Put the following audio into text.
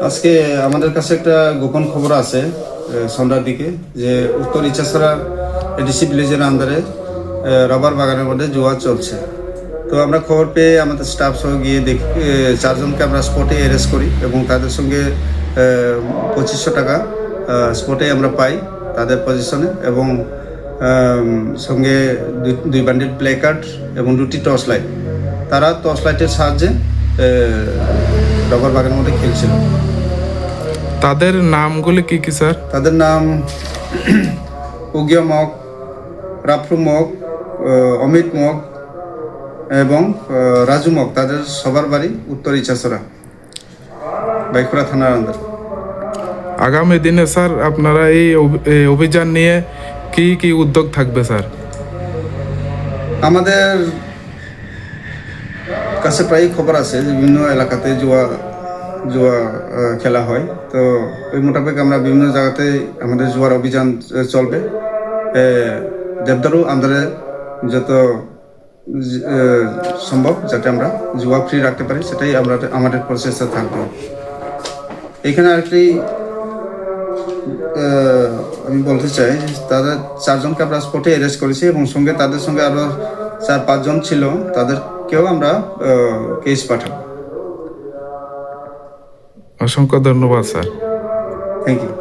আজকে আমাদের কাছে একটা গোপন খবর আছে সন্ধ্যার দিকে যে উত্তর ইচ্ছাছড়া এডিসি ভিলেজের আন্ডারে রাবার বাগানের মধ্যে জুয়া চলছে। তো আমরা খবর পেয়ে আমাদের স্টাফ সহ গিয়ে দেখি, চারজনকে আমরা স্পটে অ্যারেস্ট করি এবং তাদের সঙ্গে 2500 টাকা স্পটে আমরা পাই তাদের পজিশনে, এবং সঙ্গে দুই বান্ডিল প্লে কার্ড এবং 2টি টর্চ লাইট। তারা টর্চ লাইটের সাহায্যে রাবার বাগানের মধ্যে খেলছিল। তাদের নামগুলি কি কি স্যার? তাদের নাম উগিয়া মগ, রাফরু মগ, অমিত মগ এবং রাজু মগ। তাদের সবার বাড়ি উত্তর ইচ্ছাছড়া, বাইখুড়া থানার আন্ডার। আগামী দিনে স্যার আপনারা এই অভিযান নিয়ে কি কি উদ্যোগ থাকবে স্যার? আমাদের কাছে প্রায়ই খবর আছে যে বিভিন্ন এলাকাতে জুয়া খেলা হয়। তো ওই মোতাবেক আমরা বিভিন্ন জায়গাতে আমাদের জুয়ার অভিযান চলবে। দেবদারু আন্ডারে যত সম্ভব যাতে আমরা জুয়া ফ্রি রাখতে পারি, সেটাই আমাদের প্রচেষ্টা থাকবে। এখানে আরেকটি আমি বলতে চাই, তাদের চারজনকে আমরা স্পটে অ্যারেস্ট করেছি এবং সঙ্গে তাদের সঙ্গে আরও 4-5 জন ছিল, তাদেরকেও আমরা কেস পাঠাবো। অসংখ্য ধন্যবাদ স্যার। Thank you.